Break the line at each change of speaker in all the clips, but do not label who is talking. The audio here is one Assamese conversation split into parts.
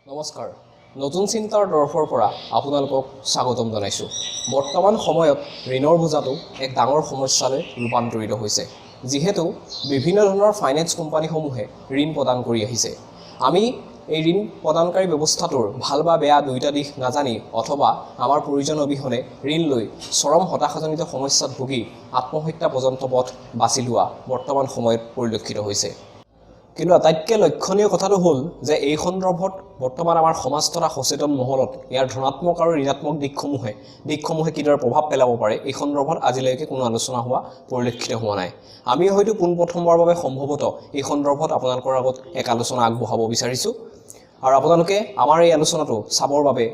নমস্কাৰ নতুন চিন্তাৰ তৰফৰ পৰা আপোনালোকক স্বাগতম জনাইছোঁ বৰ্তমান সময়ত ঋণৰ বোজাটো এক ডাঙৰ সমস্যালৈ ৰূপান্তৰিত হৈছে যিহেতু বিভিন্ন ধৰণৰ ফাইনেন্স কোম্পানীসমূহে ঋণ প্ৰদান কৰি আহিছে আমি এই ঋণ প্ৰদানকাৰী ব্যৱস্থাটোৰ ভাল বা বেয়া দুইটা দিশ নাজানি অথবা আমাৰ প্ৰয়োজন অবিহনে ঋণ লৈ চৰম হতাশাজনিত সমস্যাত ভুগি আত্মহত্যা পৰ্যন্ত পথ বাছি লোৱা বৰ্তমান সময়ত পৰিলক্ষিত হৈছে কিন্তু আটাইতকৈ লক্ষণীয় কথাটো হ'ল যে এই সন্দৰ্ভত বৰ্তমান আমাৰ সমাজ তথা সচেতন মহলত ইয়াৰ ধনাত্মক আৰু ঋণাত্মক দিশসমূহে কিদৰে প্ৰভাৱ পেলাব পাৰে এই সন্দৰ্ভত আজিলৈকে কোনো আলোচনা হোৱা পৰিলক্ষিত হোৱা নাই আমি হয়তো পোনপ্ৰথমবাৰৰ বাবে সম্ভৱতঃ এই সন্দৰ্ভত আপোনালোকৰ আগত এক আলোচনা আগবঢ়াব বিচাৰিছোঁ আৰু আপোনালোকে আমাৰ এই আলোচনাটো চাবৰ বাবে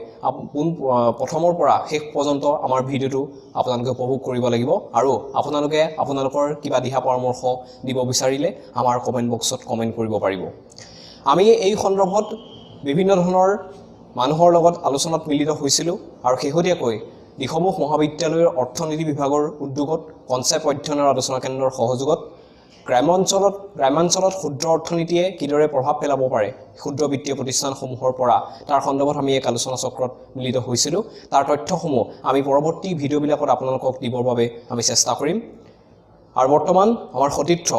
প্ৰথমৰ পৰা শেষ পৰ্যন্ত আমাৰ ভিডিঅ'টো আপোনালোকে উপভোগ কৰিব লাগিব আৰু আপোনালোকে আপোনালোকৰ কিবা দিহা পৰামৰ্শ দিব বিচাৰিলে আমাৰ কমেণ্ট বক্সত কমেণ্ট কৰিব পাৰিব আমি এই সন্দৰ্ভত বিভিন্ন ধৰণৰ মানুহৰ লগত আলোচনাত মিলিত হৈছিলোঁ আৰু শেহতীয়াকৈ দিখমুখ মহাবিদ্যালয়ৰ অৰ্থনীতি বিভাগৰ উদ্যোগত কনচেপ্ট অধ্যয়ন আৰু আলোচনা কেন্দ্ৰৰ সহযোগত গ্ৰামাঞ্চলত ক্ষুদ্ৰ অৰ্থনীতিয়ে কিদৰে প্ৰভাৱ পেলাব পাৰে ক্ষুদ্ৰ বিত্তীয় প্ৰতিষ্ঠানসমূহৰ পৰা তাৰ সন্দৰ্ভত আমি এক আলোচনা চক্ৰত মিলিত হৈছিলোঁ তাৰ তথ্যসমূহ আমি পৰৱৰ্তী ভিডিঅ'বিলাকত আপোনালোকক দিবৰ বাবে আমি চেষ্টা কৰিম আৰু বৰ্তমান আমাৰ সতীৰ্থ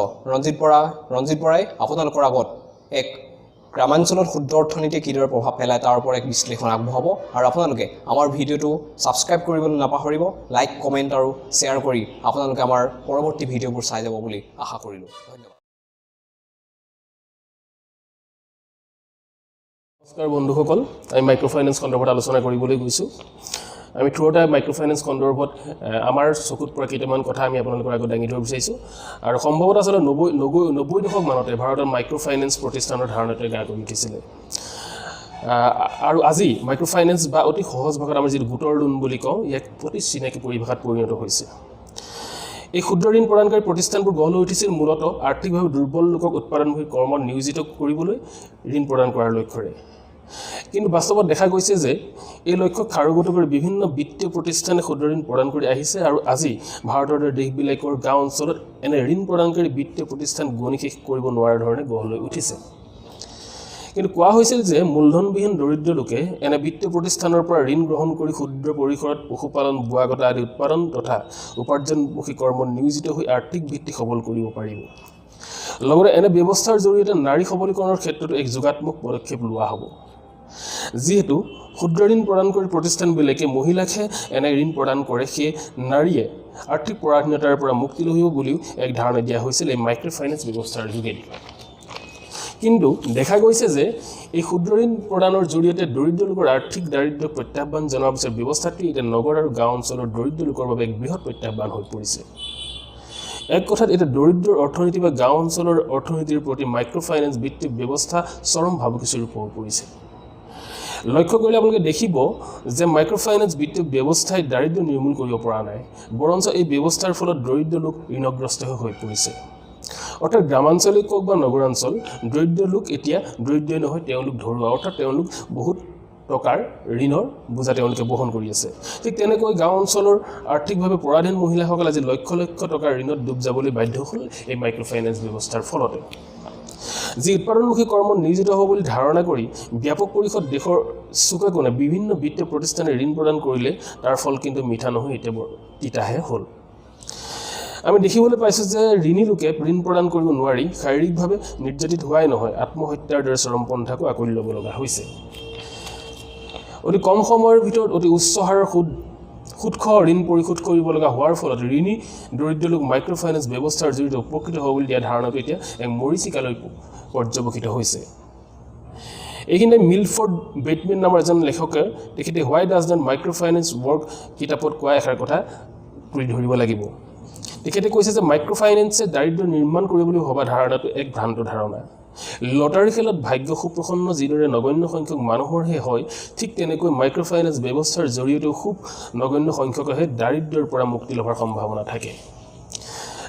ৰঞ্জিত বৰাই আপোনালোকৰ আগত এক গ্ৰামাঞ্চলত ক্ষুদ্ৰ অৰ্থনীতিয়ে কিদৰে প্ৰভাৱ পেলায় তাৰ ওপৰত এক বিশ্লেষণ আগবঢ়াব আৰু আপোনালোকে আমাৰ ভিডিঅ'টো ছাবস্ক্ৰাইব কৰিবলৈ নাপাহৰিব লাইক কমেণ্ট আৰু শ্বেয়াৰ কৰি আপোনালোকে আমাৰ পৰৱৰ্তী ভিডিঅ'বোৰ চাই যাব বুলি আশা কৰিলোঁ ধন্যবাদ
নমস্কাৰ বন্ধুসকল আমি মাইক্ৰ' ফাইনেন্স সন্দৰ্ভত আলোচনা কৰিবলৈ গৈছোঁ আমি থ্ৰুআউট মাইক্ৰ' ফাইনেন্স সন্দৰ্ভত আমাৰ চকুত পৰা কেইটামান কথা আমি আপোনালোকৰ আগত দাঙি ধৰিব বিচাৰিছোঁ আৰু সম্ভৱতঃ আচলতে 90 দশক মানতে ভাৰতৰ মাইক্ৰ' ফাইনেন্স প্ৰতিষ্ঠানৰ ধাৰণাটোৱে গা কৰি উঠিছিলে আৰু আজি মাইক্ৰ' ফাইনেন্স বা অতি সহজ ভাষাত আমাৰ যিটো গোটৰ লোন বুলি কওঁ ইয়াক অতি চিনাকি পৰিভাষাত পৰিণত হৈছে এই ক্ষুদ্ৰ ঋণ প্ৰদানকাৰী প্ৰতিষ্ঠানবোৰ গঢ় লৈ উঠিছিল মূলতঃ আৰ্থিকভাৱে দুৰ্বল লোকক উৎপাদনমুখী কৰ্মত নিয়োজিত কৰিবলৈ ঋণ প্ৰদান কৰাৰ লক্ষ্যৰে কিন্তু বাস্তৱত দেখা গৈছে যে এই লক্ষ্য খাৰুগত কৰি বিভিন্ন বিত্তীয় প্ৰতিষ্ঠানে ক্ষুদ্ৰ ঋণ প্ৰদান কৰি আহিছে আৰু আজি ভাৰতৰ দৰে দেশবিলাকৰ গাঁও অঞ্চলত এনে ঋণ প্ৰদানকাৰী বিত্তীয় প্ৰতিষ্ঠান গণি শেষ কৰিব নোৱাৰাৰ ধৰণে গঢ় লৈ উঠিছে কিন্তু কোৱা হৈছিল যে মূলধনবিহীন দৰিদ্ৰ লোকে এনে বিত্তীয় প্ৰতিষ্ঠানৰ পৰা ঋণ গ্ৰহণ কৰি ক্ষুদ্ৰ পৰিসৰত পশুপালন বোৱাগতা আদি উৎপাদন তথা উপাৰ্জনমুখী কৰ্মত নিয়োজিত হৈ আৰ্থিক ভিত্তি সবল কৰিব পাৰিব লগতে এনে ব্যৱস্থাৰ জৰিয়তে নাৰী সবলীকৰণৰ ক্ষেত্ৰতো এক যোগাত্মক পদক্ষেপ লোৱা হ'ব যিহেতু ক্ষুদ্ৰ ঋণ প্ৰদান কৰি প্ৰতিষ্ঠানবিলাকে মহিলাকহে এনে ঋণ প্ৰদান কৰে সেই নাৰীয়ে আৰ্থিক পৰাধীনতাৰ পৰা মুক্তি লভিব বুলিও এক ধাৰণা দিয়া হৈছিল এই মাইক্ৰ' ফাইনেন্স ব্যৱস্থাৰ যোগেদি কিন্তু দেখা গৈছে যে এই ক্ষুদ্ৰ ঋণ প্ৰদানৰ জৰিয়তে দৰিদ্ৰ লোকৰ আৰ্থিক দাৰিদ্ৰ্যক প্ৰত্যাহ্বান জনোৱাৰ পিছত ব্যৱস্থাটো এতিয়া নগৰ আৰু গাঁও অঞ্চলৰ দৰিদ্ৰ লোকৰ বাবে এক বৃহৎ প্ৰত্যাহ্বান হৈ পৰিছে এক কথাত এটা দৰিদ্ৰৰ অৰ্থনীতি বা গাঁও অঞ্চলৰ অৰ্থনীতিৰ প্ৰতি মাইক্ৰ' ফাইনেন্স বিত্তীয় ব্যৱস্থা চৰম ভাবুকিস্বৰূপ হৈ পৰিছে লক্ষ্য কৰিলে আপোনালোকে দেখিব যে মাইক্ৰ' ফাইনেন্স বিত্তীয় ব্যৱস্থাই দাৰিদ্ৰ্য নিৰ্মূল কৰিব পৰা নাই বৰঞ্চ এই ব্যৱস্থাৰ ফলত দৰিদ্ৰ লোক ঋণগ্ৰস্ত হৈ পৰিছে অৰ্থাৎ গ্ৰামাঞ্চলেই কওক বা নগৰাঞ্চল দৰিদ্ৰ লোক এতিয়া দৰিদ্ৰই নহয় তেওঁলোক ধৰুৱা অৰ্থাৎ তেওঁলোক বহুত টকাৰ ঋণৰ বোজা তেওঁলোকে বহন কৰি আছে ঠিক তেনেকৈ গাঁও অঞ্চলৰ আৰ্থিকভাৱে পৰাধীন মহিলাসকল আজি লক্ষ লক্ষ টকাৰ ঋণত ডুব যাবলৈ বাধ্য হ'ল এই মাইক্ৰ' ফাইনেন্স ব্যৱস্থাৰ ফলতে যি উৎপাদনমুখী কৰ্মত নিয়োজিত হ'ব বুলি ধাৰণা কৰি ব্যাপক পৰিসৰত দেশৰ চুকে কোণে বিভিন্ন বিত্তীয় প্ৰতিষ্ঠানে ঋণ প্ৰদান কৰিলে তাৰ ফল কিন্তু মিঠা নহয় এতিয়া তিতাহে হ'ল আমি দেখিবলৈ পাইছোঁ যে ঋণী লোকে ঋণ প্ৰদান কৰিব নোৱাৰি শাৰীৰিকভাৱে নিৰ্যাতিত হোৱাই নহয় আত্মহত্যাৰ দৰে চৰমপন্থাকো আঁকোৱালি ল'ব লগা হৈছে অতি কম সময়ৰ ভিতৰত অতি উচ্চ হাৰৰ সুদসহ ঋণ পৰিশোধ কৰিব লগা হোৱাৰ ফলত ঋণী দৰিদ্ৰ লোক মাইক্ৰ' ফাইনেন্স ব্যৱস্থাৰ জৰিয়তে উপকৃত হ'ব বুলি দিয়া ধাৰণাটো এতিয়া এক মৰিচিকালৈ পৰ্যবেক্ষিত হৈছে এইখিনিতে মিলফৰ্ড বেটমেন নামৰ এজন লেখকে তেখেতে why does not microfinance work কিতাপত কোৱা এষাৰ কথা তুলি ধৰিব লাগিব তেখেতে কৈছে যে মাইক্ৰ' ফাইনেন্সে দাৰিদ্ৰ্য নিৰ্মাণ কৰিবলৈ ভবা ধাৰণাটো এক ভ্ৰান্ত ধাৰণা লটাৰী খেলত ভাগ্য সুপ্ৰসন্ন যিদৰে নগণ্য সংখ্যক মানুহৰহে হয় ঠিক তেনেকৈ মাইক্ৰ' ফাইনেন্স ব্যৱস্থাৰ জৰিয়তেও খুব নগণ্য সংখ্যকহে দাৰিদ্ৰ্যৰ পৰা মুক্তি লভাৰ সম্ভাৱনা থাকে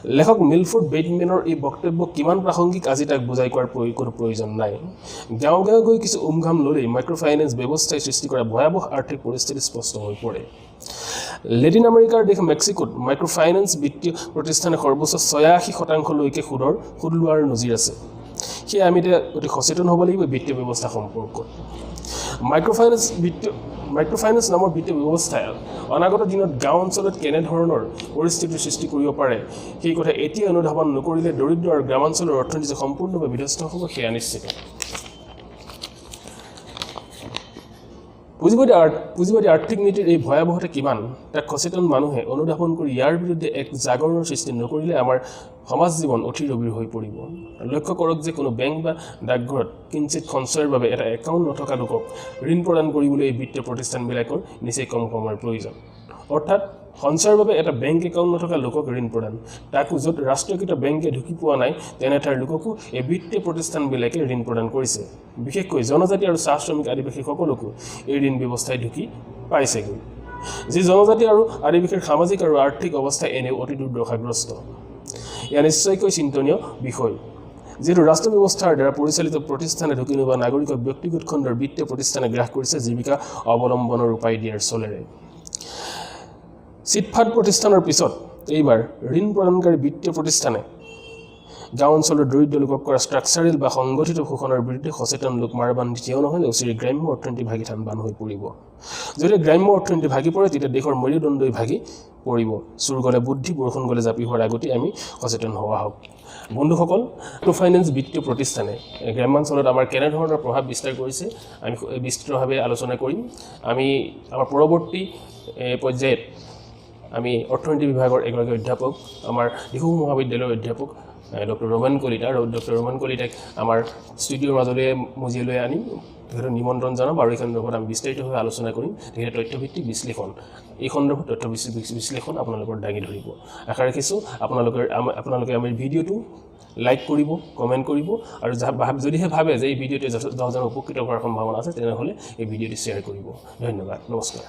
লেখক মিলফৰ্ড বেটমেনৰ এই বক্তব্য কিমান প্ৰাসংগিক আজি তাক বুজাই কোৱাৰ কোনো প্ৰয়োজন নাই গাঁও গাঁও গৈ কিছু উমঘাম ল'লেই মাইক্ৰ' ফাইনেন্স ব্যৱস্থাই সৃষ্টি কৰা ভয়াৱহ আৰ্থিক পৰিস্থিতি স্পষ্ট হৈ পৰে লেটিন আমেৰিকাৰ দেশ মেক্সিকোত মাইক্ৰ' ফাইনেন্স বিত্তীয় প্ৰতিষ্ঠানে সৰ্বোচ্চ 86% সুদ লোৱাৰ নজিৰ আছে সেয়ে আমি এতিয়া অতি সচেতন হ'ব লাগিব বিত্তীয় ব্যৱস্থা সম্পৰ্কত মাইক্ৰ'ফাইনেন্স নামৰ বিত্তীয় ব্যৱস্থাই অনাগত দিনত গাঁও অঞ্চলত কেনেধৰণৰ পৰিস্থিতিৰ সৃষ্টি কৰিব পাৰে সেই কথা এতিয়া অনুধাৱন নকৰিলে দৰিদ্ৰ আৰু গ্ৰামাঞ্চলৰ অৰ্থনীতি সম্পূৰ্ণভাৱে বিধ্বস্ত হ'ব সেয়া নিশ্চিত পুঁজিবাদী আৰ্থিক নীতিৰ এই ভয়াৱহতা কিমান তাক সচেতন মানুহে অনুধাৱন কৰি ইয়াৰ বিৰুদ্ধে এক জাগৰণৰ সৃষ্টি নকৰিলে আমাৰ সমাজ জীৱন অতি গভীৰ হৈ পৰিব লক্ষ্য কৰক যে কোনো বেংক বা ডাকঘৰত কিঞ্চিত সঞ্চয়ৰ বাবে এটা একাউণ্ট নথকা লোকক ঋণ প্ৰদান কৰিবলৈ এই বিত্তীয় প্ৰতিষ্ঠানবিলাকৰ নিচেই কম সময়ৰ প্ৰয়োজন অৰ্থাৎ সঞ্চয়ৰ বাবে এটা বেংক একাউণ্ট নথকা লোকক ঋণ প্ৰদান তাকো য'ত ৰাষ্ট্ৰীয়কৃত বেংকে ঢুকি পোৱা নাই তেনে ঠাইৰ লোককো এই বিত্তীয় প্ৰতিষ্ঠানবিলাকে ঋণ প্ৰদান কৰিছে বিশেষকৈ জনজাতি আৰু চাহ শ্ৰমিক আদিবাসীসকলকো এই ঋণ ব্যৱস্থাই ঢুকি পাইছেগৈ যি জনজাতি আৰু আদিবাসীৰ সামাজিক আৰু আৰ্থিক অৱস্থা এনেও অতি দুৰ্দশাগ্ৰস্ত এয়া নিশ্চয়কৈ চিন্তনীয় বিষয় যিহেতু ৰাষ্ট্ৰ ব্যৱস্থাৰ দ্বাৰা পৰিচালিত প্ৰতিষ্ঠানে ঢুকি নোপোৱা নাগৰিকক ব্যক্তিগত খণ্ডৰ বিত্তীয় প্ৰতিষ্ঠানে গ্ৰাস কৰিছে জীৱিকা অৱলম্বনৰ উপায় দিয়াৰ চলেৰে চিটফাণ্ড প্ৰতিষ্ঠানৰ পিছত এইবাৰ ঋণ প্ৰদানকাৰী বিত্তীয় প্ৰতিষ্ঠানে গাঁও অঞ্চলৰ দৰিদ্ৰ লোকক কৰা ষ্ট্ৰাকচাৰেল বা সংগঠিত শোষণৰ বিৰুদ্ধে সচেতন লোক মাৰবান্ধি থিয় নহ'লে অচিৰে গ্ৰাম্য অৰ্থনীতি ভাগি থান হৈ পৰিব যদি গ্ৰাম্য অৰ্থনীতি ভাগি পৰে তেতিয়া দেশৰ মেৰুদণ্ডই ভাগি পৰিব চুৰ গ'লে বুদ্ধি বৰষুণ গ'লে জাপি হোৱাৰ আগতে আমি সচেতন হোৱা হওক বন্ধুসকল মাইক্ৰ'ফাইনেন্স বিত্তীয় প্ৰতিষ্ঠানে গ্ৰামাঞ্চলত আমাৰ কেনেধৰণৰ প্ৰভাৱ বিস্তাৰ কৰিছে আমি বিস্তৃতভাৱে আলোচনা কৰিম আমি আমাৰ পৰৱৰ্তী পৰ্যায়ত আমি অৰ্থনীতি বিভাগৰ এগৰাকী অধ্যাপক আমাৰ ডিফু মহাবিদ্যালয়ৰ অধ্যাপক ডক্টৰ ৰমন কলিতা আৰু ডক্টৰ ৰমন কলিতাক আমাৰ ষ্টুডিঅ'ৰ মাজলৈ মজিয়ালৈ আনিম তেখেতক নিমন্ত্ৰণ জনাম আৰু এই সন্দৰ্ভত আমি বিস্তাৰিতভাৱে আলোচনা কৰিম তেখেতে তথ্যভিত্তিক বিশ্লেষণ এই সন্দৰ্ভত তথ্য বিশ্লেষণ আপোনালোকৰ দাঙি ধৰিব আশা ৰাখিছোঁ আপোনালোকে আমাৰ ভিডিঅ'টো লাইক কৰিব কমেণ্ট কৰিব আৰু যদিহে ভাবে যে এই ভিডিঅ'টোৱে দহজন উপকৃত হোৱাৰ সম্ভাৱনা আছে তেনেহ'লে এই ভিডিঅ'টো শ্বেয়াৰ কৰিব ধন্যবাদ নমস্কাৰ